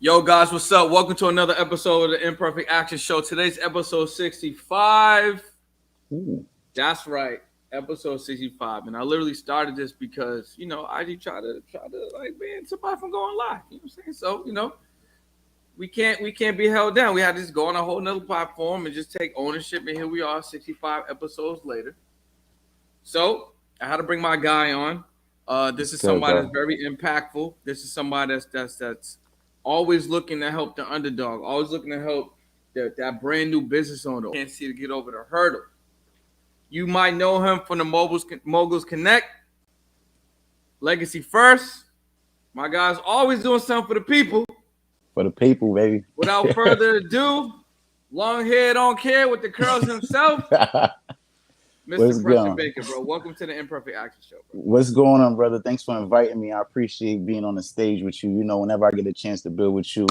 Yo, guys, what's up? Welcome to another episode of the Imperfect Action Show. Today's episode 65. Ooh. That's right, episode 65. And I literally started this because, I just try to like ban somebody from going live. You know what I'm saying? So, we can't be held down. We had to just go on a whole nother platform and just take ownership. And here we are, 65 episodes later. So I had to bring my guy on. This is somebody that's very impactful. This is somebody that's always looking to help the underdog, always looking to help that brand new business owner. Can't see to get over the hurdle. You might know him from the Moguls Connect, Legacy First. My guy's always doing something for the people. For the people, baby. Without further ado, long hair don't care with the curls himself. Mr. Preston Baker, bro. Welcome to the Imperfect Action Show, bro. What's going on, brother? Thanks for inviting me. I appreciate being on the stage with you. Whenever I get a chance to build with you,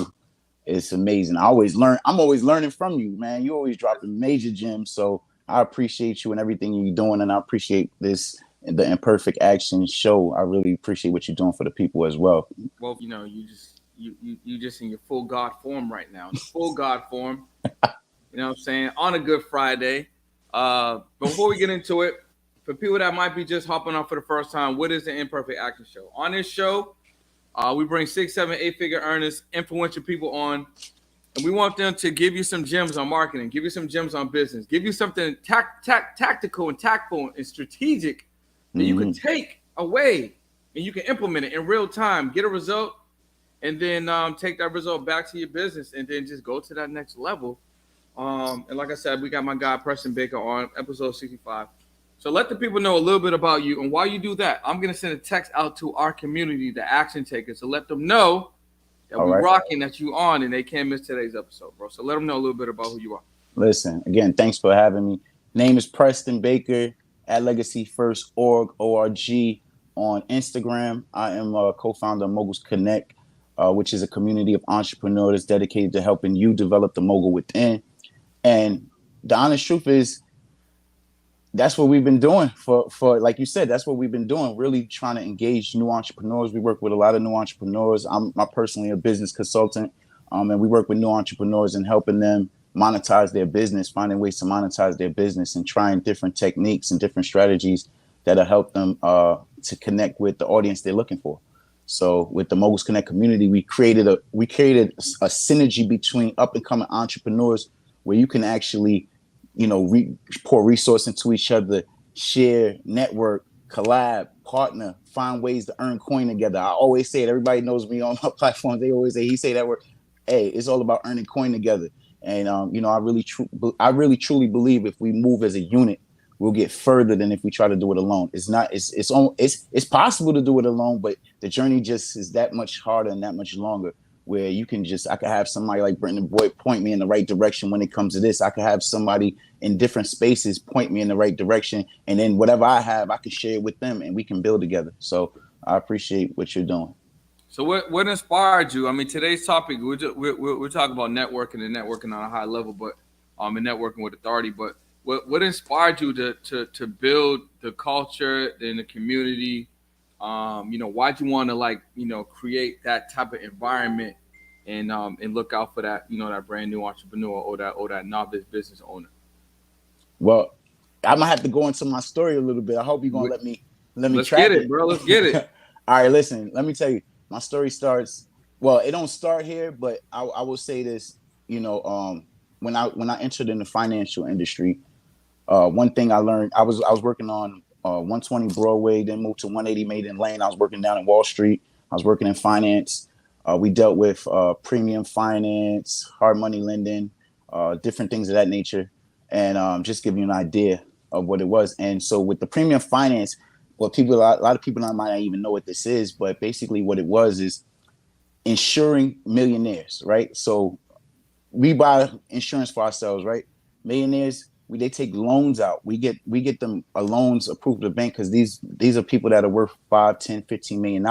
it's amazing. I'm always learning from you, man. You always dropping major gems. So I appreciate you and everything you're doing. And I appreciate the Imperfect Action Show. I really appreciate what you're doing for the people as well. Well, you just in your full God form right now. Full God form. You know what I'm saying? On a Good Friday. Before we get into it, for people that might be just hopping on for the first time, what is the Imperfect Action Show? On this show, we bring 6, 7, 8-figure earners, influential people on, and we want them to give you some gems on marketing, give you some gems on business, give you something tactical and tactful and strategic that you can take away and you can implement it in real time, get a result, and then take that result back to your business and then just go to that next level. And like I said, we got my guy Preston Baker on episode 65. So let the people know a little bit about you. And while you do that, I'm gonna send a text out to our community, the action takers, to let them know that we're rocking, that you on, and they can't miss today's episode, bro. So let them know a little bit about who you are. Listen, again, thanks for having me. Name is Preston Baker at Legacy First org on Instagram. I am a co-founder of Moguls Connect, which is a community of entrepreneurs dedicated to helping you develop the mogul within. And the honest truth is, that's what we've been doing for like you said, that's what we've been doing, really trying to engage new entrepreneurs. We work with a lot of new entrepreneurs. I'm personally a business consultant, and we work with new entrepreneurs and helping them monetize their business, finding ways to monetize their business and trying different techniques and different strategies that'll help them to connect with the audience they're looking for. So with the Moguls Connect community, we created a synergy between up and coming entrepreneurs where you can actually, pour resource into each other, share, network, collab, partner, find ways to earn coin together. I always say it. Everybody knows me on my platform. They always say that word. Hey, it's all about earning coin together. And I really truly believe if we move as a unit, we'll get further than if we try to do it alone. It's possible to do it alone, but the journey just is that much harder and that much longer. Where I could have somebody like Brendan Boyd point me in the right direction when it comes to this. I could have somebody in different spaces point me in the right direction. And then whatever I have, I can share it with them and we can build together. So I appreciate what you're doing. So what inspired you? I mean, today's topic, we're talking about networking and networking on a high level, but and networking with authority. But what inspired you to build the culture in the community? Why'd you want to create that type of environment and look out for that, that brand new entrepreneur or that novice business owner? Well, I'm gonna have to go into my story a little bit. I hope you're gonna let me Let's track get it, bro. Let's get it. All right, listen, let me tell you, my story starts, well, it don't start here, but I will say this, when I entered in the financial industry, one thing I learned, I was working on 120 Broadway, then moved to 180 Maiden Lane. I was working down in Wall Street. I was working in finance. We dealt with premium finance, hard money lending, different things of that nature. And just give you an idea of what it was. And so with the premium finance, a lot of people might not even know what this is, but basically what it was is insuring millionaires, right? So we buy insurance for ourselves, right? Millionaires, they take loans out. We get them loans approved to the bank because these are people that are worth $5, $10, $15 million.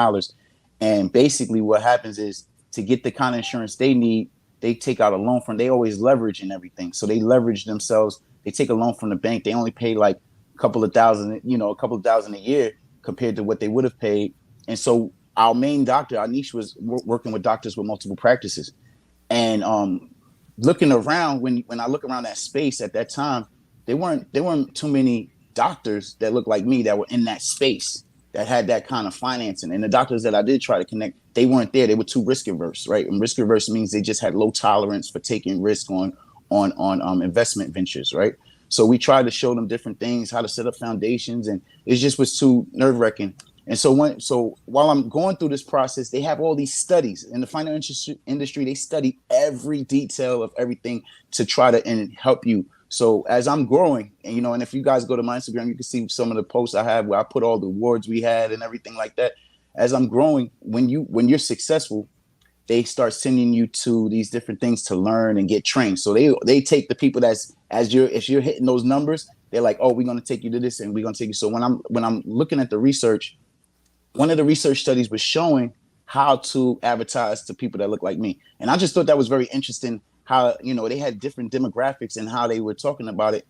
And basically what happens is to get the kind of insurance they need, they take out a loan from, they always leverage and everything. So they leverage themselves. They take a loan from the bank. They only pay a couple of thousand a year compared to what they would have paid. And so our main doctor, our niche was working with doctors with multiple practices. And looking around, when I look around that space at that time, there weren't too many doctors that looked like me that were in that space that had that kind of financing. And the doctors that I did try to connect, they weren't there. They were too risk averse, right? And risk averse means they just had low tolerance for taking risk on investment ventures, right? So we tried to show them different things, how to set up foundations, and it just was too nerve wracking. And so while I'm going through this process, they have all these studies in the financial industry. They study every detail of everything to try to help you. So as I'm growing, and and if you guys go to my Instagram, you can see some of the posts I have where I put all the awards we had and everything like that. As I'm growing, when you're successful, they start sending you to these different things to learn and get trained. So they take the people if you're hitting those numbers, they're like, oh, we're gonna take you to this and we're gonna take you. So when I'm looking at the research, one of the research studies was showing how to advertise to people that look like me. And I just thought that was very interesting how, they had different demographics and how they were talking about it.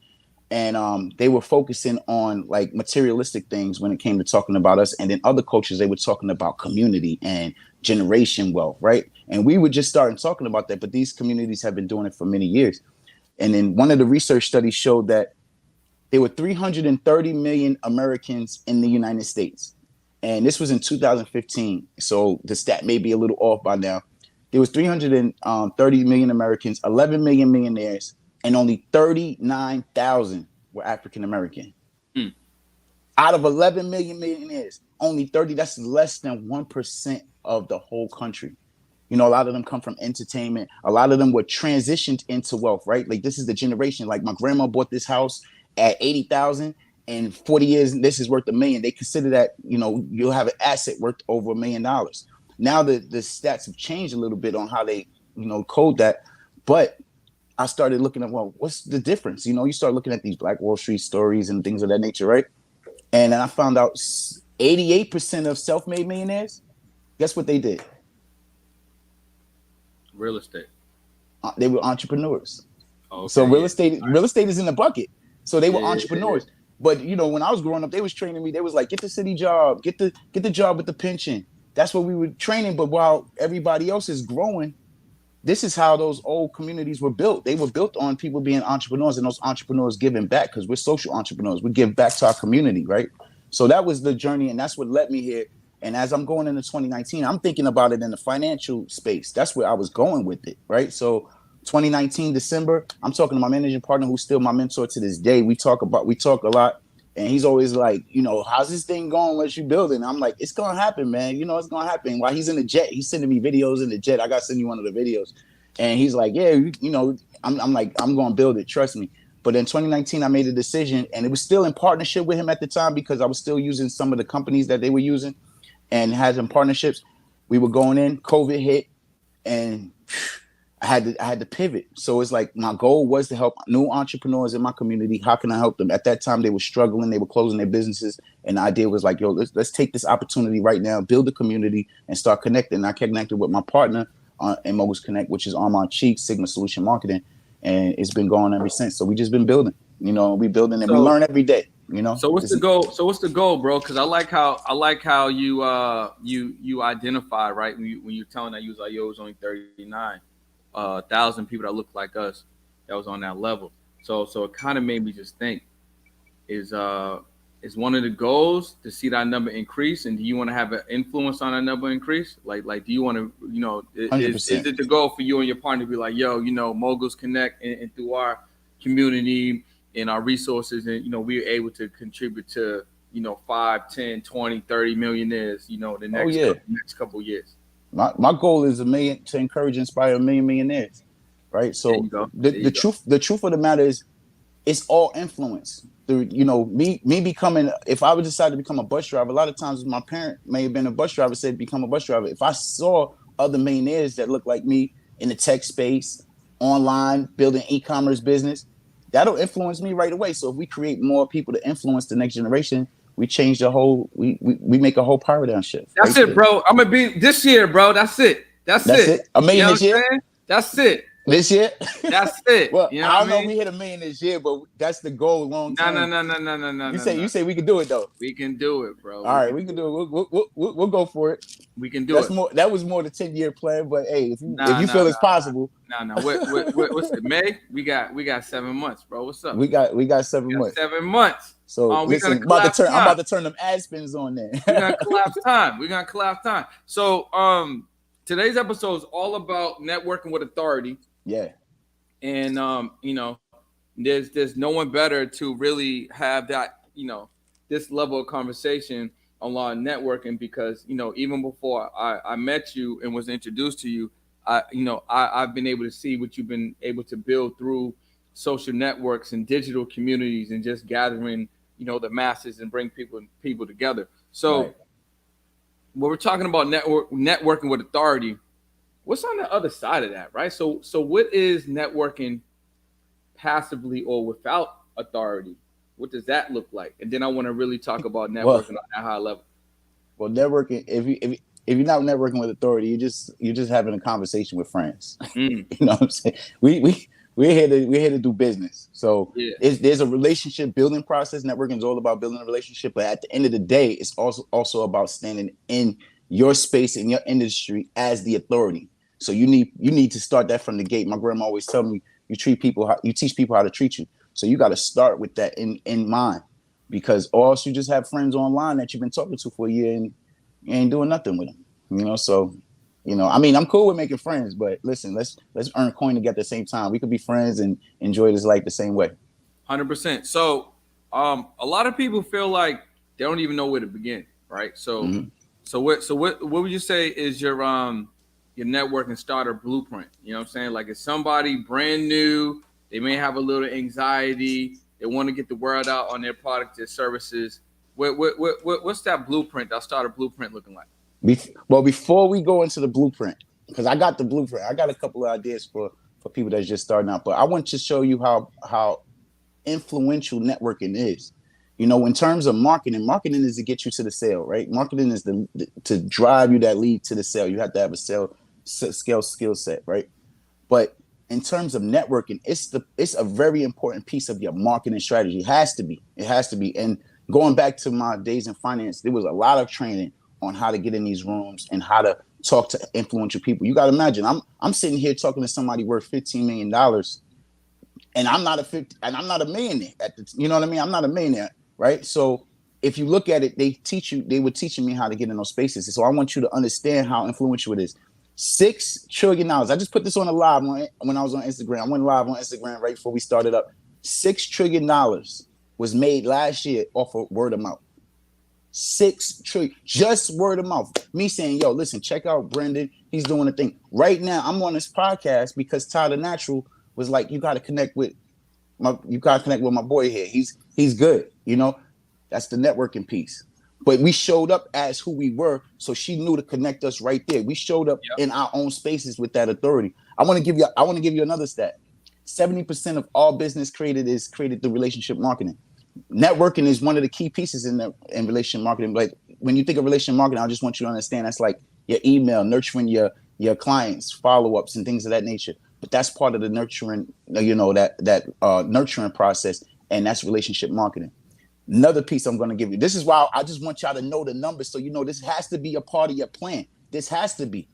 And they were focusing on like materialistic things when it came to talking about us. And then other cultures, they were talking about community and generation wealth, right? And we were just starting talking about that, but these communities have been doing it for many years. And then one of the research studies showed that there were 330 million Americans in the United States. And this was in 2015. So the stat may be a little off by now. There was 330 million Americans, 11 million millionaires, and only 39,000 were African American. Out of 11 million millionaires, only 30, that's less than 1% of the whole country. A lot of them come from entertainment. A lot of them were transitioned into wealth, right? Like this is the generation, like my grandma bought this house at 80,000. And 40 years, this is worth $1 million. They consider that, you'll have an asset worth over $1 million. Now the stats have changed a little bit on how they, code that. But I started looking at, well, what's the difference? You start looking at these Black Wall Street stories and things of that nature, right? And then I found out 88% of self-made millionaires, guess what they did? Real estate. They were entrepreneurs. Okay, so real estate is in the bucket. So they were entrepreneurs. Yeah. But when I was growing up, they was training me. They was like, get the city job, get the job with the pension. That's what we were training. But while everybody else is growing, this is how those old communities were built. They were built on people being entrepreneurs and those entrepreneurs giving back, because we're social entrepreneurs. We give back to our community, right? So that was the journey, and that's what led me here. And as I'm going into 2019, I'm thinking about it in the financial space. That's where I was going with it, right? So 2019 December, I'm talking to my managing partner, who's still my mentor to this day. We talk a lot, and he's always like, how's this thing going? Unless you build it. And I'm like, it's gonna happen, man. It's gonna happen. While he's in the jet, he's sending me videos in the jet. I gotta send you one of the videos, and he's like, yeah, I'm like, I'm gonna build it. Trust me. But in 2019, I made a decision, and it was still in partnership with him at the time because I was still using some of the companies that they were using, and had some partnerships. We were going in. COVID hit, and I had to pivot. So it's like my goal was to help new entrepreneurs in my community. How can I help them? At that time, they were struggling. They were closing their businesses. And the idea was like, yo, let's take this opportunity right now, build a community, and start connecting. And I connected with my partner in Moguls Connect, which is Armand Cheek, Sigma Solution Marketing. And it's been going ever since. So we just been building, we building and we learn every day, So what's the goal? So what's the goal, bro? Because I like how you identify, right? When you're telling that you was like, yo, it was only 39,000 people that look like us that was on that level. So it kind of made me just think, is one of the goals to see that number increase, and do you want to have an influence on that number increase? Like do you want to, is it the goal for you and your partner to be like, yo, Moguls Connect and through our community and our resources, and we're able to contribute to 5, 10, 20, 30 millionaires, the next couple of years. My goal is to encourage, inspire 1 million millionaires, right? So the truth of the matter is, it's all influence. Me becoming, if I would decide to become a bus driver, a lot of times my parent may have been a bus driver, said become a bus driver. If I saw other millionaires that look like me in the tech space, online, building e-commerce business, that'll influence me right away. So if we create more people to influence the next generation, we change we make a whole paradigm shift. That's right it, bro. I'm gonna be this year, bro. That's it. That's it. $1 million this year. That's it. This year? That's it. Well, You know I what don't I know if mean? we hit a million this year, but that's the goal long No, no, term. no, no, no, no, no, You no, say no. you say we could do it though. We can do it, bro. All right, we can do it. We'll go for it. We can do That's it. more. That was more the 10-year plan. But hey, if Nah, you nah, feel it's nah, possible, nah, nah. What's it? May? We got 7 months, bro. What's up? we got 7 months. 7 months. So We're gonna listen, collapse I'm time. about to turn them ad spins on there. We're gonna collapse time. We're gonna collapse time. So today's episode is all about networking with authority. Yeah. And there's no one better to really have that, this level of conversation along networking, because even before I met you and was introduced to you, I've been able to see what you've been able to build through social networks and digital communities and just gathering the masses and bring people together. So Right. when we're talking about networking with authority, what's on the other side of that, right? So what is networking passively or without authority? What does that look like? And then I want to really talk about networking on that high level. Well, networking. If you're not networking with authority, you're just having a conversation with friends. You know what I'm saying? We're here to do business. So Yeah. there's a relationship building process. Networking is all about building a relationship, but at the end of the day, it's also about standing in your space in your industry as the authority. So you need to start that from the gate. My grandma always tell me, you teach people how to treat you. So you got to start with that in mind, because or else you just have friends online that you've been talking to for a year and you ain't doing nothing with them. So I mean, I'm cool with making friends, but listen, let's earn coin together at the same time. We could be friends and enjoy this life the same way. 100%. So a lot of people feel like they don't even know where to begin, right? So so what would you say is your networking starter blueprint? You know what I'm saying? Like, if somebody brand new, they may have a little anxiety, they want to get the word out on their product, their services. What's that blueprint, that starter blueprint looking like? Before we go into the blueprint, because I got the blueprint, I got a couple of ideas for people that's just starting out, but I want to show you how influential networking is. In terms of marketing is to get you to the sale, right? Marketing is to drive you that lead to the sale. You have to have a skill set, right? But in terms of networking, it's a very important piece of your marketing strategy. It has to be. And going back to my days in finance, there was a lot of training on how to get in these rooms and how to talk to influential people. You got to imagine, I'm sitting here talking to somebody worth $15 million, and I'm not a millionaire. You know what I mean? I'm not a millionaire, right? So if you look at it, they were teaching me how to get in those spaces. So I want you to understand how influential it is. $6 trillion. I just put this on a live when I was on Instagram. I went live on Instagram right before we started up. $6 trillion was made last year off of word of mouth. 6 trillion, just word of mouth. Me saying, yo, listen, check out Brendan. He's doing a thing. Right now, I'm on this podcast because Tyler Natural was like, you got to connect with my boy here. He's good. That's the networking piece. But we showed up as who we were, so she knew to connect us right there. We showed up in our own spaces with that authority. I want to give you another stat. 70% of all business created through relationship marketing. Networking is one of the key pieces in relationship marketing. Like, when you think of relationship marketing, I just want you to understand that's like your email, nurturing your clients, follow-ups and things of that nature. But that's part of the nurturing, that nurturing process, and that's relationship marketing. Another piece I'm going to give you. This is why I just want y'all to know the numbers, so this has to be a part of your plan. This has to be.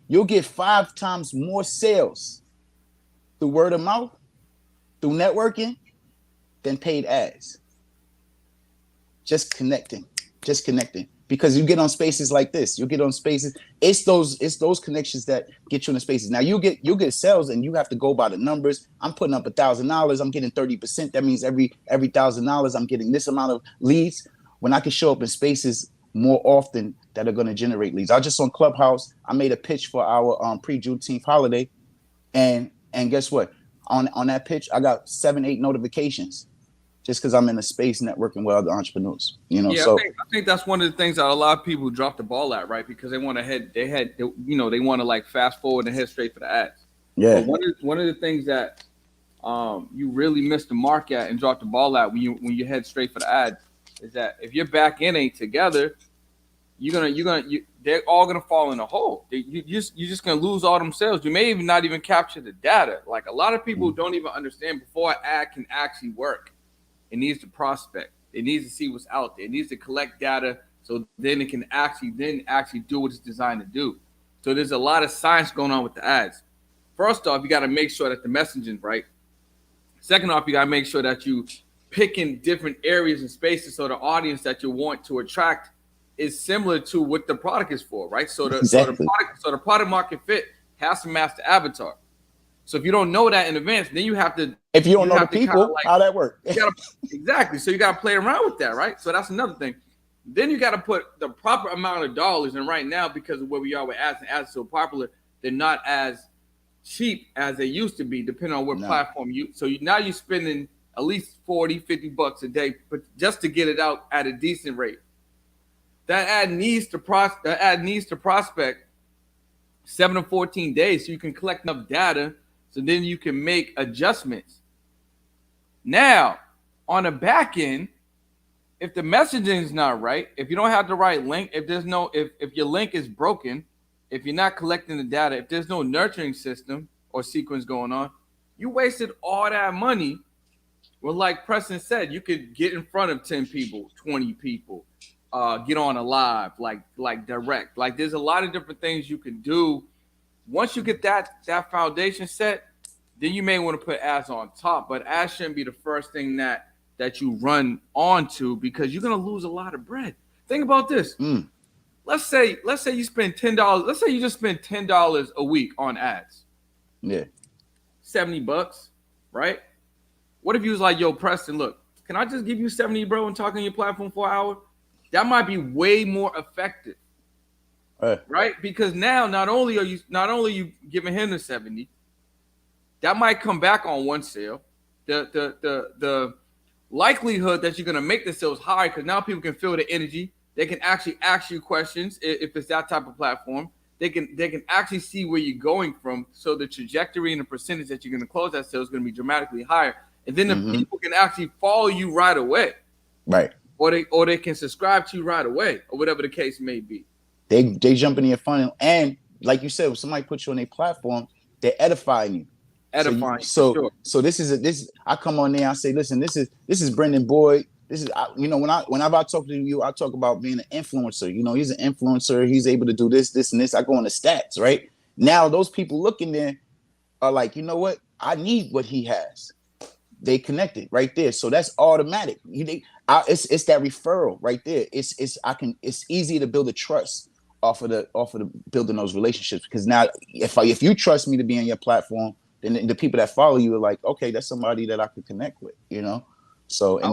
You'll get 5 times more sales through word of mouth, through networking, than paid ads. Just connecting. Because you get on spaces like this. It's those connections that get you in the spaces. Now you'll get sales, and you have to go by the numbers. I'm putting up $1,000. I'm getting 30%. That means every $1,000 I'm getting this amount of leads. When I can show up in spaces more often that are going to generate leads. I just on Clubhouse, I made a pitch for our pre-Juneteenth holiday, and guess what? On that pitch, I got 7-8 notifications. Just because I'm in a space networking with other entrepreneurs, So I think that's one of the things that a lot of people drop the ball at, right? Because they want to like fast forward and head straight for the ads. Yeah. But one of the things that you really miss the mark at and drop the ball at when you head straight for the ads is that if your back end ain't together, they're all gonna fall in a hole. You're just gonna lose all them sales. You may even not even capture the data. Like a lot of people don't even understand before an ad can actually work. It needs to prospect. It needs to see what's out there. It needs to collect data so then it can actually do what it's designed to do. So there's a lot of science going on with the ads. First off, you got to make sure that the messaging's right. Second off, you got to make sure that you pick in different areas and spaces so the audience that you want to attract is similar to what the product is for, right? So the product market fit has to match the avatar. So if you don't know that in advance, then you have to. If you don't know the people, how that work? Exactly. So you got to play around with that, right? So that's another thing. Then you got to put the proper amount of dollars. And right now, because of where we are with ads and ads are so popular, they're not as cheap as they used to be, depending on what platform you. So now you're spending at least $40-$50 a day, but just to get it out at a decent rate. That ad needs to prospect 7 to 14 days so you can collect enough data so then you can make adjustments. Now, on the back end, if the messaging is not right, if you don't have the right link, if your link is broken, if you're not collecting the data, if there's no nurturing system or sequence going on, you wasted all that money. Well, like Preston said, you could get in front of 10 people, 20 people, get on a live, like direct. Like there's a lot of different things you can do. Once you get that foundation set, then you may want to put ads on top. But ads shouldn't be the first thing that you run onto because you're gonna lose a lot of bread. Think about this. Let's say you spend $10. Let's say you just spend $10 a week on ads. Yeah. $70, right? What if you was like, yo, Preston, look, can I just give you 70, bro, and talk on your platform for an hour? That might be way more effective. Right? Because now not only are you giving him the 70, that might come back on one sale. The likelihood that you're gonna make the sales high because now people can feel the energy. They can actually ask you questions if it's that type of platform. They can actually see where you're going from. So the trajectory and the percentage that you're gonna close that sale is gonna be dramatically higher. And then the people can actually follow you right away. Right. Or they can subscribe to you right away, or whatever the case may be. They jump in your funnel, and like you said, when somebody puts you on a platform, they're edifying you. So this is I come on there, I say, listen, this is Brendan Boyd. This is whenever I talk to you, I talk about being an influencer. You know, he's an influencer. He's able to do this, and this. I go on the stats, right? Now those people looking there are like, you know what? I need what he has. They connected right there, so that's automatic. It's that referral right there. It's easy to build a trust off of the building those relationships because now if you trust me to be on your platform, then the people that follow you are like, okay, that's somebody that I could connect with, you know. So I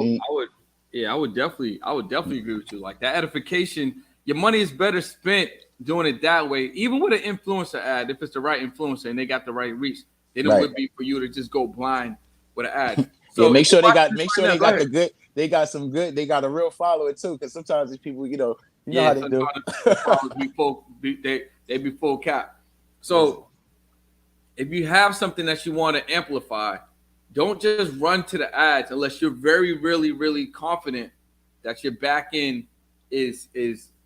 would definitely agree with you. Like that edification, your money is better spent doing it that way. Even with an influencer ad, if it's the right influencer and they got the right reach, then it would be for you to just go blind with an ad. So make sure they got the good. They got some good. They got a real follower too, because sometimes these people, you know how they do. They be full cap. So if you have something that you want to amplify, don't just run to the ads unless you're very, really, really confident that your back end is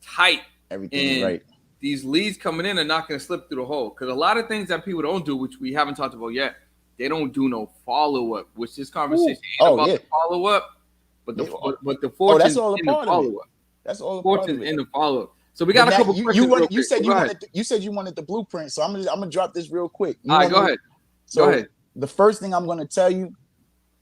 tight. Everything right. These leads coming in are not going to slip through the hole. Because a lot of things that people don't do, which we haven't talked about yet, they don't do no follow-up, which this conversation ain't about the follow-up, but the fortune that's all in the follow-up. That's all fortune in the follow-up. So we got a couple questions. You said you wanted the blueprint, so I'm gonna drop this real quick. All right, go ahead. Go ahead. The first thing I'm gonna tell you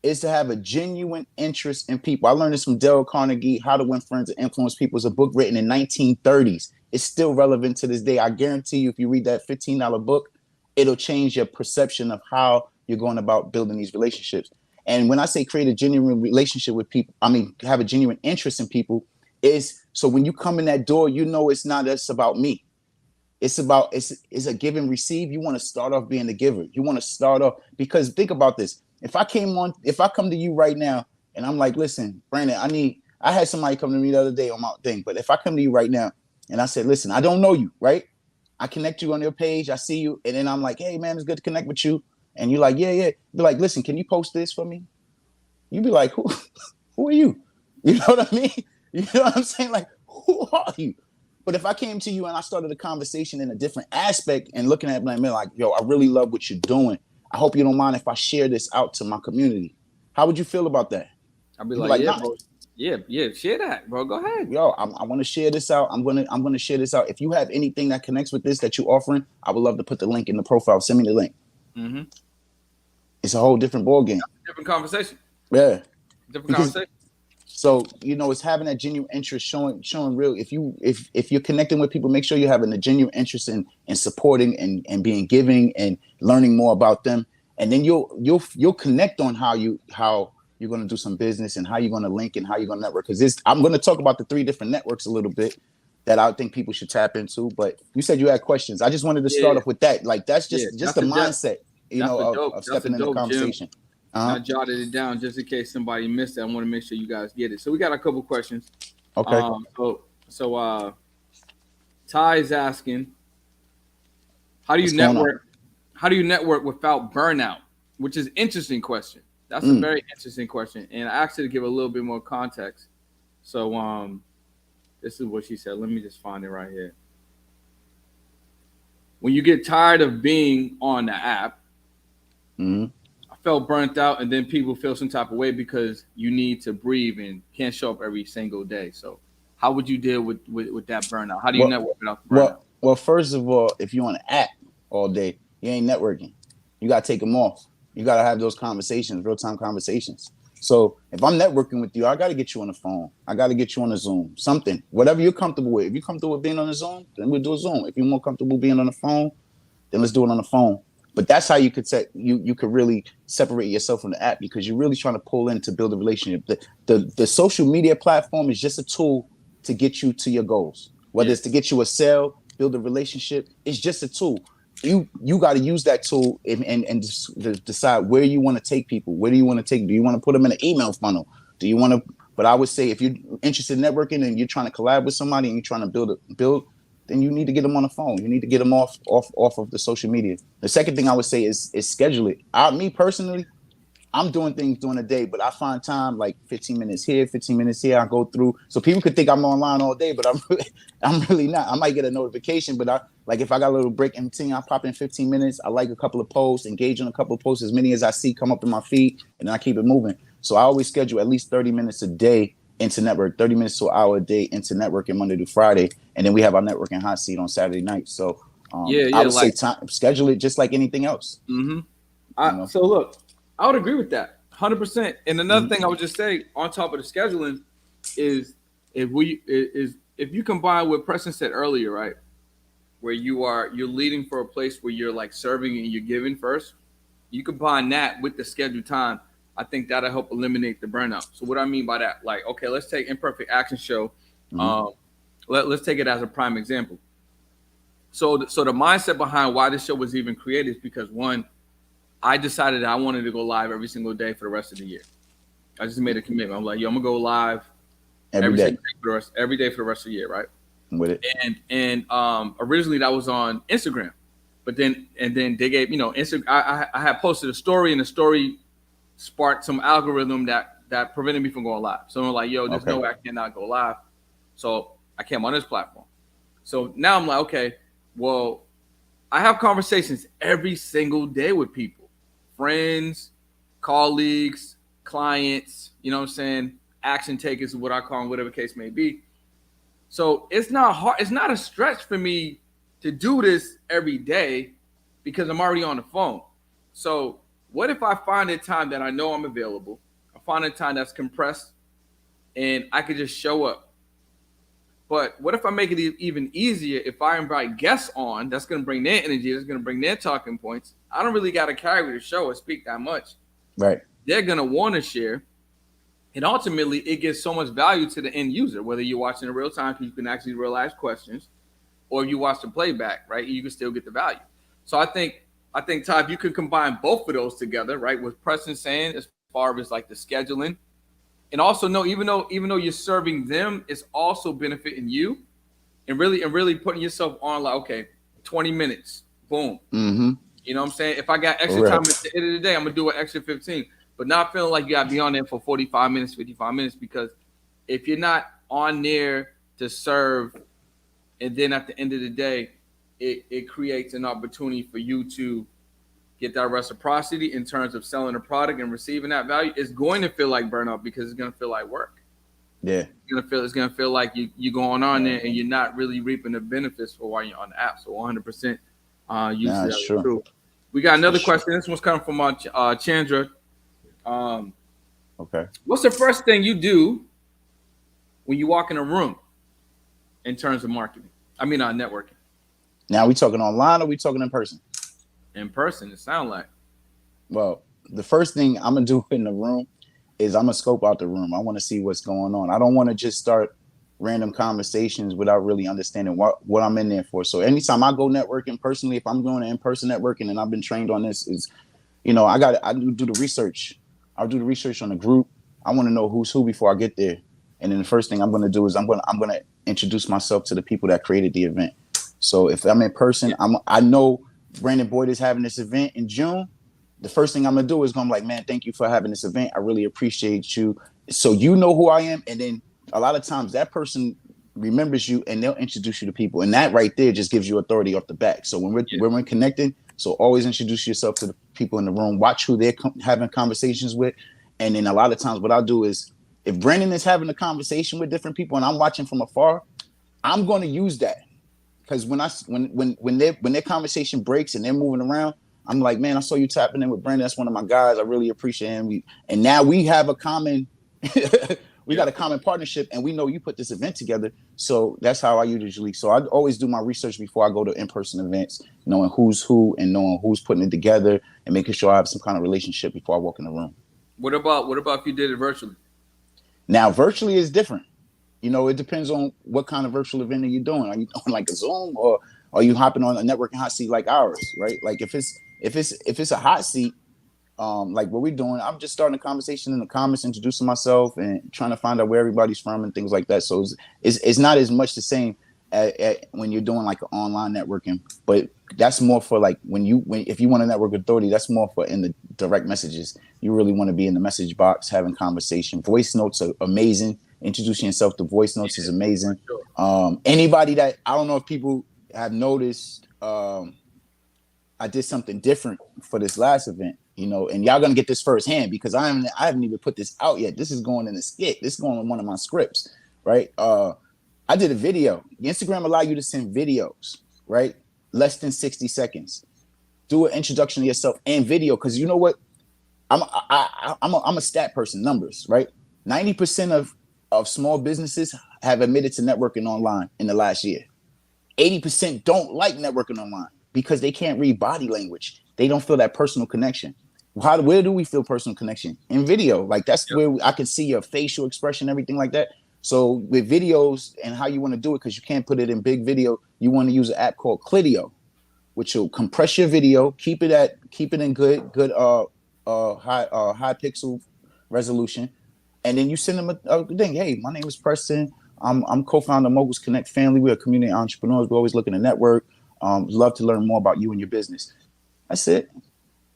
is to have a genuine interest in people. I learned this from Dale Carnegie, How to Win Friends and Influence People. It's a book written in 1930s. It's still relevant to this day. I guarantee you, if you read that $15 book, it'll change your perception of how you're going about building these relationships. And when I say create a genuine relationship with people, I mean have a genuine interest in people, is so when you come in that door, you know it's not just about me. It's a give and receive. You want to start off being the giver. You want to start off, because think about this. If I come to you right now and I'm like, listen, Brandon, I had somebody come to me the other day on my thing, but if I come to you right now and I said, listen, I don't know you, right? I connect you on your page, I see you, and then I'm like, hey man, it's good to connect with you. And you're like, yeah. Be like, listen, can you post this for me? You be like, who are you? You know what I mean? You know what I'm saying? Like, who are you? But if I came to you and I started a conversation in a different aspect and looking at it like, yo, I really love what you're doing. I hope you don't mind if I share this out to my community. How would you feel about that? I'd be like, yeah, bro. Yeah, share that, bro. Go ahead. Yo, I want to share this out. I'm gonna share this out. If you have anything that connects with this that you're offering, I would love to put the link in the profile. Send me the link. Mm-hmm. It's a whole different ball game. Different conversation. Yeah. Different conversation. So, it's having that genuine interest, showing real. If you're connecting with people, make sure you're having a genuine interest in supporting and being giving and learning more about them. And then you'll connect on how you're going to do some business and how you're going to link and how you're going to network. Because I'm going to talk about the 3 different networks a little bit that I think people should tap into. But you said you had questions. I just wanted to start off with that. Like, that's just the mindset, of stepping in the conversation. Jim. I jotted it down just in case somebody missed it. I want to make sure you guys get it. So we got a couple questions. Okay. So Ty is asking, how do you network? How do you network without burnout? Which is an interesting question. That's a very interesting question, and I asked her to give a little bit more context. So this is what she said. Let me just find it right here. When you get tired of being on the app. I felt burnt out, and then people feel some type of way because you need to breathe and can't show up every single day. So how would you deal with that burnout? How do you network without the burnout? Well, first of all, if you're on an app all day, you ain't networking. You got to take them off. You got to have those conversations, real-time conversations. So if I'm networking with you, I got to get you on the phone. I got to get you on a Zoom, something, whatever you're comfortable with. If you're comfortable with being on a Zoom, then we'll do a Zoom. If you're more comfortable being on the phone, then let's do it on the phone. But that's how you could you could really separate yourself from the app, because you're really trying to pull in to build a relationship. The social media platform is just a tool to get you to your goals. Whether it's to get you a sale, build a relationship, it's just a tool. You got to use that tool and decide where you want to take people. Where do you want to take? Do you want to put them in an email funnel? Do you want to? But I would say if you're interested in networking and you're trying to collab with somebody and you're trying to build, then you need to get them on the phone. You need to get them off of the social media. The second thing I would say is schedule it. Me personally, I'm doing things during the day, but I find time like 15 minutes here, 15 minutes here. I go through, so people could think I'm online all day, but I'm really not. I might get a notification, but if I got a little break in between, I pop in 15 minutes. I like a couple of posts, engage on a couple of posts, as many as I see come up in my feed, and then I keep it moving. So I always schedule at least 30 minutes a day into network, 30 minutes to an hour a day into networking Monday through Friday. And then we have our networking hot seat on Saturday night. So I would say schedule it just like anything else. Mm-hmm. So look, I would agree with that 100%. And another thing I would just say on top of the scheduling is if you combine what Preston said earlier, right, where you're leading for a place where you're like serving and you're giving first, you combine that with the scheduled time. I think that'll help eliminate the burnout. So what I mean by that, like, okay, let's take Imperfect Action Show. Let's take it as a prime example. So the mindset behind why this show was even created is because, one, I decided I wanted to go live every single day for the rest of the year. I just made a commitment. I'm like, yo, I'm gonna go live every day for the rest of the year, right? With it. And originally that was on Instagram, but then they gave, Instagram. I had posted a story, and the story sparked some algorithm that prevented me from going live. So I'm like, yo, there's no way I cannot go live. So I came on this platform. So now I'm like, okay, well, I have conversations every single day with people, friends, colleagues, clients, you know what I'm saying? Action takers, what I call them, whatever case may be. So it's not hard. It's not a stretch for me to do this every day because I'm already on the phone. So what if I find a time that I know I'm available? I find a time that's compressed and I could just show up. But what if I make it even easier if I invite guests on that's going to bring their energy, that's going to bring their talking points? I don't really got to carry the show or speak that much. Right. They're going to want to share. And ultimately, it gives so much value to the end user, whether you're watching in real time because you can actually realize questions, or if you watch the playback, right? You can still get the value. So I think, Ty, if you can combine both of those together, right? What Preston's saying as far as like the scheduling, and also know even though you're serving them, it's also benefiting you, and really putting yourself on like, okay, 20 minutes, boom. Mm-hmm. You know what I'm saying? If I got extra time at the end of the day, I'm gonna do an extra 15. But not feeling like you got to be on there for 45 minutes, 55 minutes, because if you're not on there to serve and then at the end of the day, it creates an opportunity for you to get that reciprocity in terms of selling a product and receiving that value. It's going to feel like burnout because it's going to feel like work. Yeah. It's gonna feel like you going on there and you're not really reaping the benefits for while you're on the app. So 100% use that is true. We got another question. This one's coming from Chandra. Okay. What's the first thing you do when you walk in a room in terms of marketing? I mean, networking. Now, we talking online or we talking in person? In person, it sounds like. Well, the first thing I'm gonna do in the room is I'm gonna scope out the room. I want to see what's going on. I don't want to just start random conversations without really understanding what I'm in there for. So anytime I go networking personally, if I'm going to in-person networking and I've been trained on this, is, I do the research. I'll do the research on the group. I want to know who's who before I get there. And then the first thing I'm going to do is I'm going to introduce myself to the people that created the event. So if I'm in person, I know Brandon Boyd is having this event in June. The first thing I'm going to do is I'm like, man, thank you for having this event. I really appreciate you. So you know who I am. And then a lot of times that person remembers you and they'll introduce you to people. And that right there just gives you authority off the back. So when we're connecting, so always introduce yourself to the people in the room, watch who they're having conversations with. And then a lot of times what I'll do is if Brandon is having a conversation with different people and I'm watching from afar, I'm going to use that. Because when their conversation breaks and they're moving around, I'm like, man, I saw you tapping in with Brandon. That's one of my guys. I really appreciate him. And now we have a common, got a common partnership, and we know you put this event together. So that's how I usually. So I always do my research before I go to in-person events, knowing who's who and knowing who's putting it together and making sure I have some kind of relationship before I walk in the room. What about if you did it virtually? Now, virtually is different. It depends on what kind of virtual event are you doing. Are you doing like a Zoom, or are you hopping on a networking hot seat like ours, right? Like if it's a hot seat, like what we're doing, I'm just starting a conversation in the comments, introducing myself and trying to find out where everybody's from and things like that. So it's not as much the same when you're doing like an online networking, but that's more for like if you want to network authority, that's more for in the direct messages. You really want to be in the message box, having conversation. Voice notes are amazing. Introducing yourself to voice notes is amazing. Anybody that, I don't know if people have noticed, I did something different for this last event, and y'all gonna get this firsthand because I haven't even put this out yet. This is going in the skit. This is going in one of my scripts, right? I did a video. Instagram allow you to send videos, right? Less than 60 seconds. Do an introduction to yourself and video, because you know what? I'm a stat person, numbers, right? 90% of small businesses have admitted to networking online in the last year. 80% don't like networking online because they can't read body language. They don't feel that personal connection. Where do we feel personal connection? In video. Like that's where I can see your facial expression, everything like that. So with videos and how you want to do it, because you can't put it in big video, you want to use an app called Clidio, which will compress your video, keep it in good high pixel resolution. And then you send them a thing. Hey, my name is Preston. I'm co-founder of Moguls Connect Family. We're community entrepreneurs. We're always looking to network. Love to learn more about you and your business. That's it.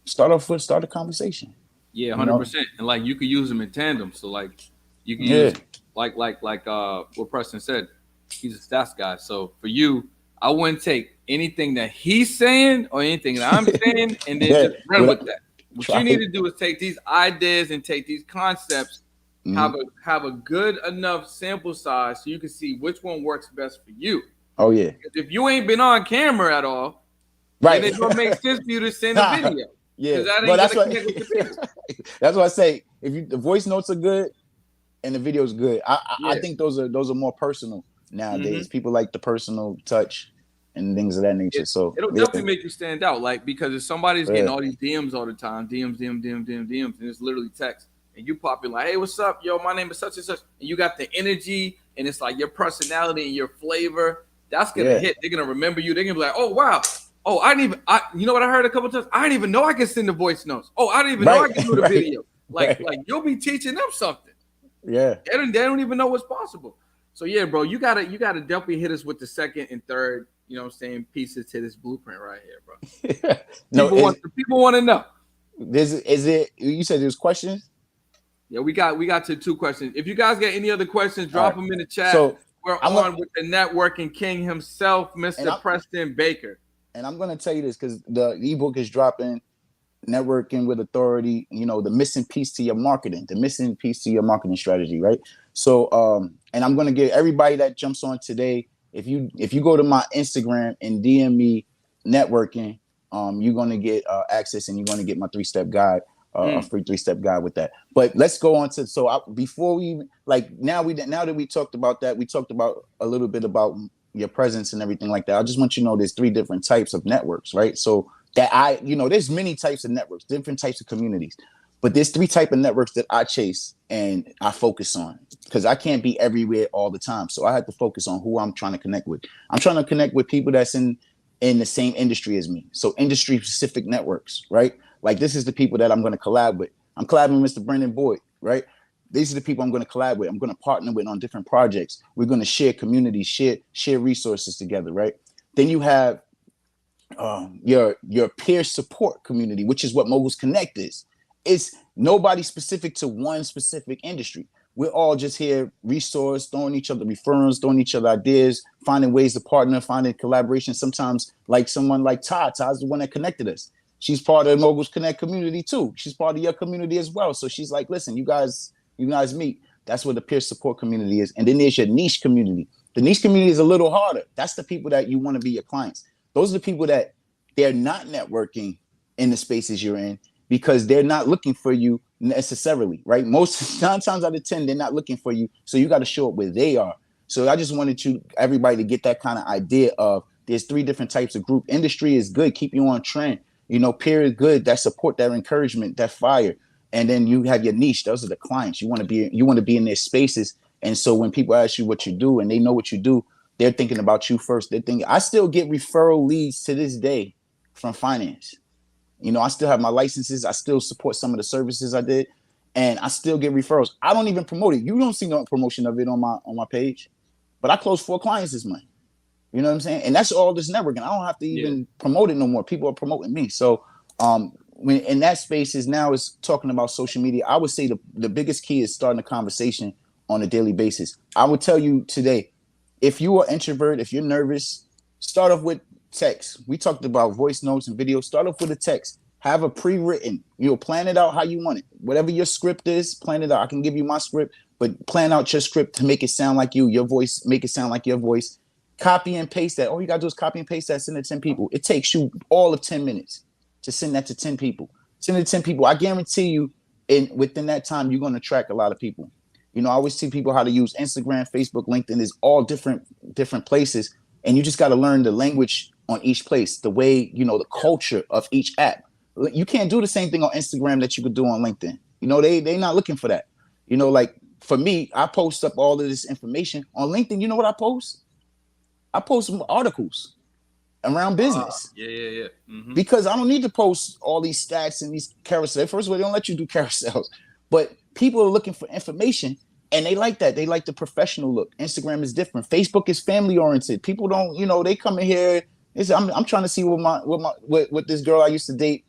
Start a conversation. Yeah, 100%. And like you could use them in tandem. So like you can use like what Preston said. He's a stats guy. So for you, I wouldn't take anything that he's saying or anything that I'm saying and then just run with that. What you need to do is take these ideas and take these concepts. Have a good enough sample size so you can see which one works best for you. Oh yeah. Because if you ain't been on camera at all, right, then it don't make sense for you to send a video. Yeah, that's what I say. If the voice notes are good and the video is good, I think those are more personal nowadays. People like the personal touch and things of that nature. So it'll definitely make you stand out. Like because if somebody's getting all these DMs all the time, DMs, and it's literally text. And you pop in like, hey, what's up? Yo, my name is such and such. And you got the energy and it's like your personality and your flavor. That's going to hit. They're going to remember you. They're going to be like, oh, wow. Oh, you know what I heard a couple of times? I didn't even know I could send the voice notes. Oh, I didn't even know I could do the video. Like you'll be teaching them something. Yeah. They don't even know what's possible. So yeah, bro, you gotta definitely hit us with the second and third, pieces to this blueprint right here, bro. People want to know. You said there's questions? Yeah, we got to 2 questions. If you guys got any other questions, drop them in the chat. So We're I'm gonna on with the networking king himself, and Mr. I'm Preston Baker. and I'm gonna tell you this because the ebook is dropping. Networking with authority, the missing piece to your marketing, the missing piece to your marketing strategy, right? So and I'm going to give everybody that jumps on today, if you go to my Instagram and DM me networking, you're going to get access, and you're going to get my 3-step guide, a free 3-step guide with that. But let's go on to before we even, like, now that we talked about that, we talked about a little bit about your presence and everything like that. I just want you to know there's 3 different types of networks, right? So that there's many types of networks, different types of communities, but there's 3 type of networks that I chase and I focus on, because I can't be everywhere all the time. So I have to focus on who I'm trying to connect with. I'm trying to connect with people that's in the same industry as me. So industry specific networks, right? Like, this is the people that I'm going to collab with. I'm collabing with Mr. Brendan Boyd, right? These are the people I'm going to collab with. I'm going to partner with on different projects. We're going to share communities, share resources together, right? Then you have your peer support community, which is what Moguls Connect is. It's nobody specific to one specific industry. We're all just here, resource, throwing each other referrals, throwing each other ideas, finding ways to partner, finding collaboration. Sometimes, like someone like Todd's the one that connected us. She's part of the Moguls Connect community too. She's part of your community as well. So she's like, listen, you guys meet. That's what the peer support community is. And then there's your niche community. The niche community is a little harder. That's the people that you want to be your clients. Those are the people that they're not networking in the spaces you're in, because they're not looking for you necessarily, right? Most 9 times out of 10, they're not looking for you. So you got to show up where they are. So I just wanted everybody to get that kind of idea of there's 3 different types of group. Industry is good, keep you on trend. Peer is good, that support, that encouragement, that fire. And then you have your niche. Those are the clients. You want to be in their spaces. And so when people ask you what you do and they know what you do, they're thinking about you first. They're thinking, I still get referral leads to this day from finance. I still have my licenses. I still support some of the services I did, and I still get referrals. I don't even promote it. You don't see no promotion of it on my page, but I closed 4 clients this month. You know what I'm saying? And that's all this networking. I don't have to even promote it no more. People are promoting me. So when in that space is talking about social media, I would say the biggest key is starting a conversation on a daily basis. I would tell you today, if you are introvert, if you're nervous, start off with text. We talked about voice notes and video. Start off with a text. Have a pre-written. Plan it out how you want it. Whatever your script is, plan it out. I can give you my script, but plan out your script to make it sound like you. Your voice, make it sound like your voice. Copy and paste that. All you got to do is copy and paste that, send it to 10 people. It takes you all of 10 minutes to send that to 10 people. Send it to 10 people. I guarantee you, within that time, you're going to attract a lot of people. I always see people how to use Instagram, Facebook, LinkedIn. Is all different places. And you just got to learn the language on each place, the way, the culture of each app. You can't do the same thing on Instagram that you could do on LinkedIn. They not looking for that. Like for me, I post up all of this information on LinkedIn. You know what I post? I post some articles around business. Yeah. Mm-hmm. Because I don't need to post all these stats and these carousels. First of all, they don't let you do carousels. But people are looking for information, and they like that. They like the professional look. Instagram is different. Facebook is family oriented. People don't, they come in here. I'm trying to see what this girl I used to date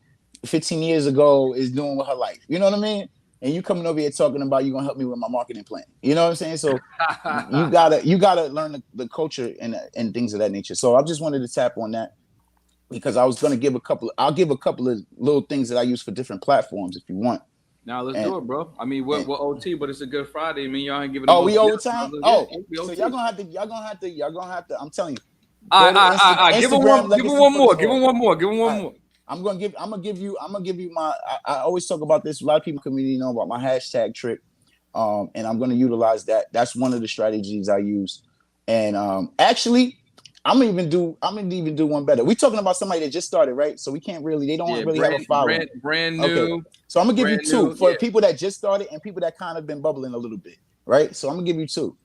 15 years ago is doing with her life. You know what I mean? And you coming over here talking about you gonna help me with my marketing plan. You know what I'm saying? So you gotta learn the culture and things of that nature. So I just wanted to tap on that, because I was gonna give I'll give a couple of little things that I use for different platforms if you want. Now let's do it, bro. I mean, we're OT, but it's a good Friday. I mean, y'all ain't giving. Oh, we overtime. So y'all gonna have to. I'm telling you. Give him one more. Give him one more. I'm gonna give you my. I always talk about this. A lot of people in the community know about my hashtag trick, and I'm gonna utilize that. That's one of the strategies I use. And actually, I'm gonna even do one better. We're talking about somebody that just started, right? So we can't really. They don't really have a following. Brand new. Okay. So I'm gonna give you 2 for people that just started and people that kind of been bubbling a little bit, right? So I'm gonna give you 2.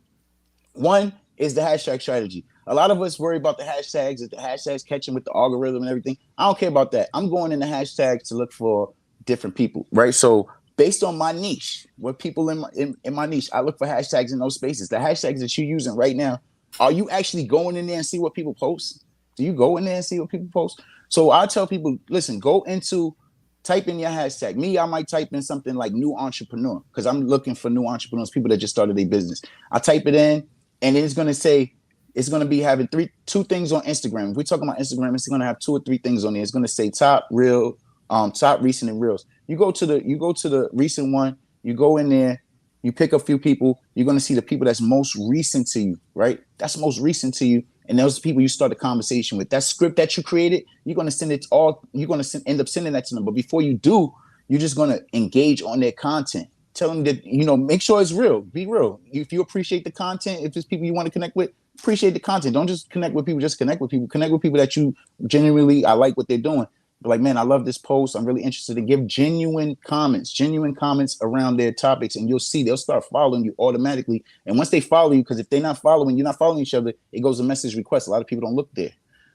One is the hashtag strategy. A lot of us worry about the hashtags, if the hashtags catching with the algorithm and everything. I don't care about that. I'm going in the hashtags to look for different people, right? So based on my niche, what people in my niche, I look for hashtags in those spaces. The hashtags that you're using right now, are you actually going in there and see what people post? Do you go in there and see what people post? So I tell people, listen, type in your hashtag. Me, I might type in something like new entrepreneur, because I'm looking for new entrepreneurs, people that just started their business. I type it in. and it's going to say it's going to be having two things on Instagram. If we're talking about Instagram, it's going to have 2 or 3 things on there. It's going to say top real, top recent and reels. You go to the recent one. You go in there. You pick a few people. You're going to see the people that's most recent to you, right? That's most recent to you, and those people you start a conversation with. That script that you created, you're going to send it all. You're going to end up sending that to them. But before you do, you're just going to engage on their content. Tell them that, make sure it's real. Be real. If you appreciate the content, if it's people you want to connect with, appreciate the content. Don't just connect with people. Just connect with people. Connect with people that you genuinely, I like what they're doing. But like, man, I love this post. I'm really interested to give genuine comments around their topics, and you'll see they'll start following you automatically. And once they follow you, because if they're not following, you're not following each other, it goes a message request. A lot of people don't look there.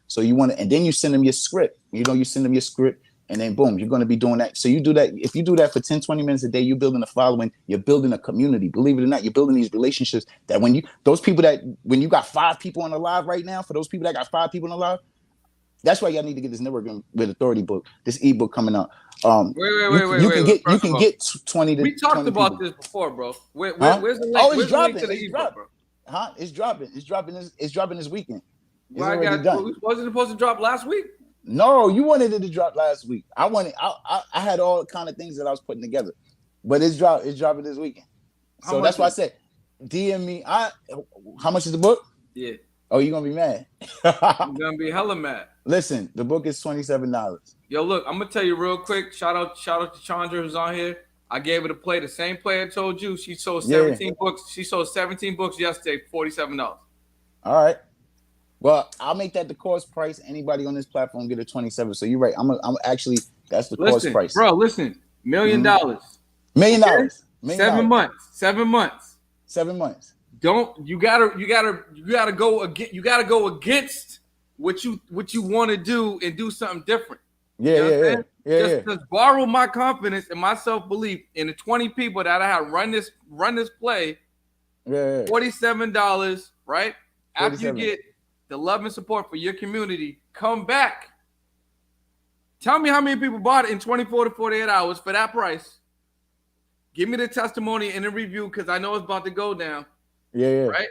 So you want to, and then you send them your script. You send them your script. And then boom, you're going to be doing that. So you do that. If you do that for 10, 20 minutes a day, you're building a following, you're building a community. Believe it or not, you're building these relationships that when you got 5 people on the live right now, for those people that got 5 people on the live, that's why y'all need to get this Networking with Authority book, this ebook coming out. Wait. You can get 20 to. We talked about people. this before, bro. Where's the link? Oh, it's dropping. To the ebook, bro? It's dropping. It's dropping this weekend. Wasn't it supposed to drop last week? No, you wanted it to drop last week. I had all kind of things that I was putting together, but it's dropping this weekend. So that's why I said, DM me. How much is the book? Yeah. Oh, you're gonna be mad. I'm gonna be hella mad. Listen, the book is $27. Yo, look, I'm gonna tell you real quick. Shout out to Chandra who's on here. I gave her to play the same play I told you. She sold 17 books. She sold 17 books yesterday, $47. All right. Well, I'll make that the course price. Anybody on this platform get a 27. So you're right. I'm actually, that's the course price. Bro, listen, $1 million. $1 million. Okay? 7 months. 7 months. 7 months. You gotta go against what you want to do and do something different. Yeah. Just borrow my confidence and my self-belief in the 20 people that I have run this play. Yeah. $47, right? 47. After you get the love and support for your community, come back. Tell me how many people bought it in 24 to 48 hours for that price. Give me the testimony and the review, because I know it's about to go down. Yeah. Right?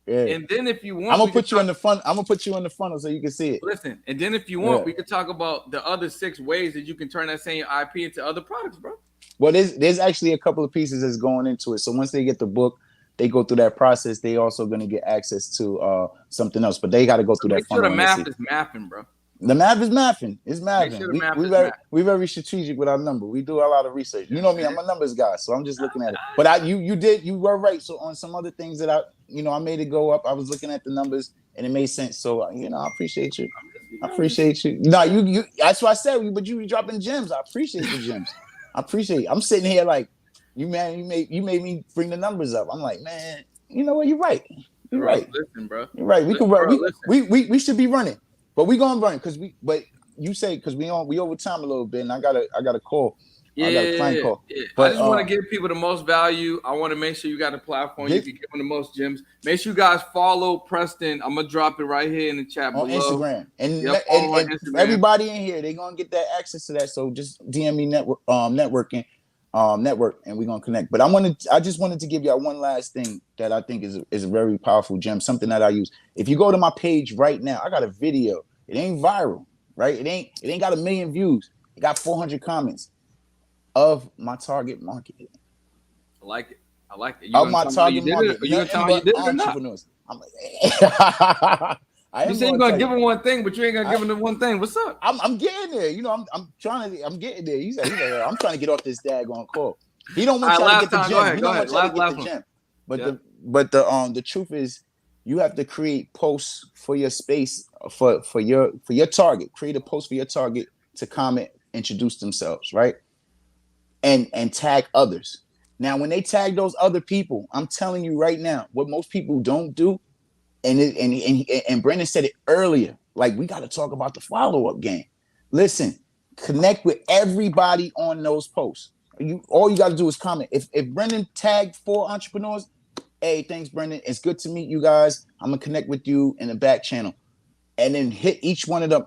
Yeah. And then if you want, I'm gonna put you in the front. I'm gonna put you in the funnel so you can see it. Listen, and then if you want, we could talk about the other 6 ways that you can turn that same IP into other products, bro. Well, there's actually a couple of pieces that's going into it. So once they get the book, they go through that process. They also going to get access to something else, but they got to go through that. Sure, the math is mapping, bro. The math is mathing. It's mathing. Sure we're very strategic with our number. We do a lot of research. You know me, I'm a numbers guy, so I'm just looking at it. But you were right. So on some other things that I made it go up. I was looking at the numbers and it made sense. So I appreciate you. I appreciate you. No, you. That's what I said. But you dropping gems. I appreciate the gems. I appreciate it. I'm sitting here like, you made me bring the numbers up. I'm like, man, you know what? You're right. You're right. Listen, bro. You're right. We can run. We should be running, but we gonna run because you say because we over time a little bit, and I got a call. Yeah, I got a client call. Yeah. But I just want to give people the most value. I want to make sure you got a platform. You can give them the most gems. Make sure you guys follow Preston. I'm gonna drop it right here in the chat on below. Instagram. And everybody in here, they're gonna get that access to that. So just DM me network, and we're gonna connect. But I just wanted to give y'all one last thing that I think is a very powerful gem, something that I use. If you go to my page right now, I got a video. It ain't viral, right? It ain't got 1 million views. It got 400 comments of my target market. I like it. Of my target market. You gonna tell me you did it or not? I'm like, You say you're gonna give him one thing, but you ain't gonna give him the one thing. What's up? I'm getting there. I'm getting there. He's like, I'm trying to get off this daggone call. He don't want y'all to get the gem. He don't want y'all to get the gem. But the truth is, you have to create posts for your space, for your target. Create a post for your target to comment, introduce themselves, right? And tag others. Now, when they tag those other people, I'm telling you right now, what most people don't do. And Brandon said it earlier. Like, we got to talk about the follow-up game. Listen, connect with everybody on those posts. All you got to do is comment. If Brendan tagged 4 entrepreneurs, hey, thanks, Brendan. It's good to meet you guys. I'm gonna connect with you in the back channel, and then hit each one of them.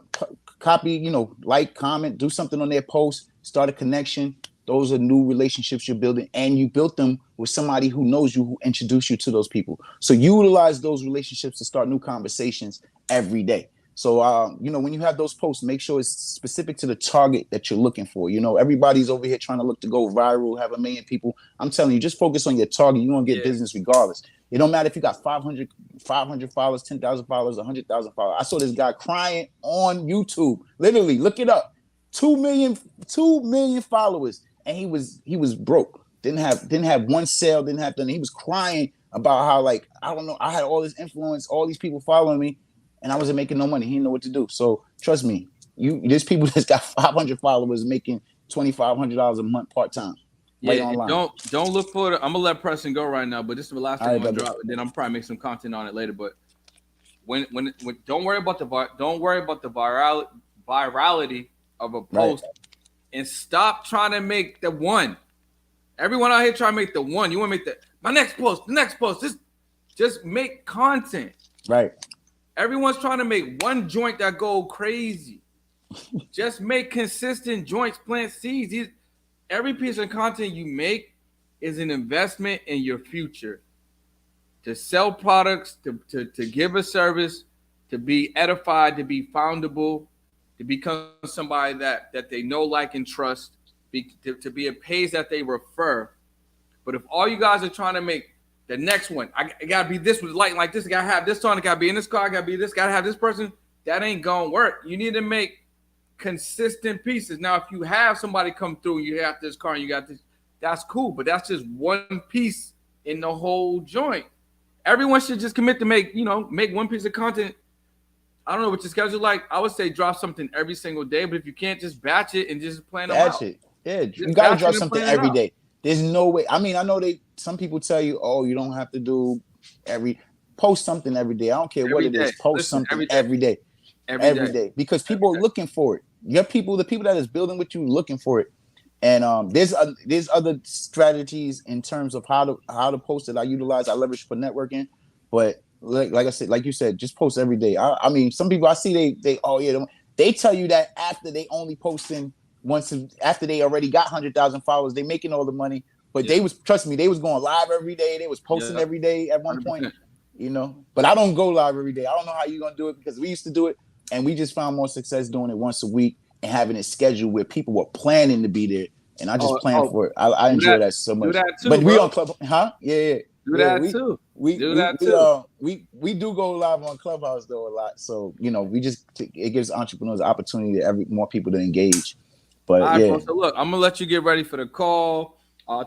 Copy, like, comment, do something on their post, start a connection, Those are new relationships you're building, and you built them with somebody who knows you, who introduced you to those people. So utilize those relationships to start new conversations every day. So, when you have those posts, make sure it's specific to the target that you're looking for. Everybody's over here trying to look to go viral, have 1 million people. I'm telling you, just focus on your target. You're going to get business regardless. It don't matter if you got 500 followers, 10,000 followers, 100,000 followers. I saw this guy crying on YouTube. Literally, look it up. 2 million followers, and he was broke. Didn't have one sale. Didn't have nothing. He was crying about how, like, I don't know, I had all this influence, all these people following me, and I wasn't making no money. He didn't know what to do. So trust me, there's people that's got 500 followers making $2,500 a month part time. Yeah, online. Don't look for it. I'm gonna let Preston go right now, but this is the last thing I'm gonna drop, and then I'm probably make some content on it later. But when don't worry about the virality of a post, and stop trying to make the one. Everyone out here trying to make the one. You want to make the next post. Just make content. Right. Everyone's trying to make one joint that go crazy. Just make consistent joints, plant seeds. Every piece of content you make is an investment in your future. To sell products, to give a service, to be edified, to be foundable, to become somebody that they know, like, and trust, to be a page that they refer. But if all you guys are trying to make the next one, I gotta be this with light like this, I gotta have this on, I gotta be in this car, I gotta be this, gotta have this person, that ain't gonna work. You need to make consistent pieces. Now, if you have somebody come through and you have this car and you got this, that's cool, but that's just one piece in the whole joint. Everyone should just commit to make one piece of content. I don't know what your schedule like. I would say drop something every single day, but if you can't, just batch it and just plan them out. Batch it. Yeah, you gotta drop something every day. There's no way. I mean, I know some people tell you, oh, you don't have to do post something every day. I don't care what it is. Post something every day. Every day. Because people are looking for it. The people that is building with you looking for it. And there's other strategies in terms of how to post it. I leverage for networking, but like I said, like you said, just post every day. I mean, some people I see they tell you that after they only posting once after they already got 100,000 followers, they making all the money. But they was going live every day. They was posting every day at one 100%. Point, But I don't go live every day. I don't know how you're gonna do it, because we used to do it and we just found more success doing it once a week and having it scheduled where people were planning to be there. And I just plan for it. I enjoy that so much. Do that too, but bro. We on Club, huh? Yeah. Do that too. We do go live on Clubhouse though a lot. So it gives entrepreneurs the opportunity to more people to engage. But all right, bro, so look, I'm gonna let you get ready for the call.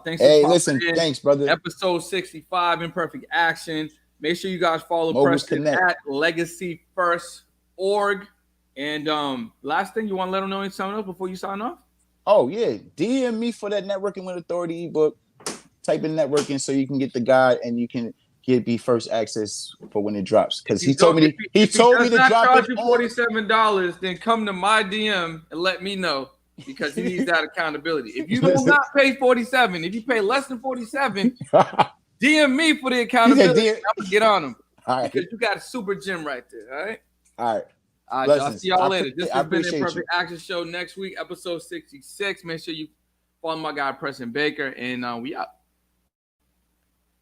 Thanks. Thanks, brother. Episode 65, Imperfect Action. Make sure you guys follow Preston at Legacy First Org. And last thing, you want to let them know something else before you sign off? Oh yeah, DM me for that Networking with Authority ebook. Type in networking so you can get the guide and you can be first access for when it drops. Because he told me to drop it. $47, then come to my DM and let me know, because he needs that accountability. If you do not pay $47, if you pay less than $47, DM me for the accountability. I'm gonna get on him. All right. Because you got a super gym right there. All right. All right. All right, I'll see y'all later. This has been the Imperfect Action Show. Next week, episode 66. Make sure you follow my guy Preston Baker, and we out.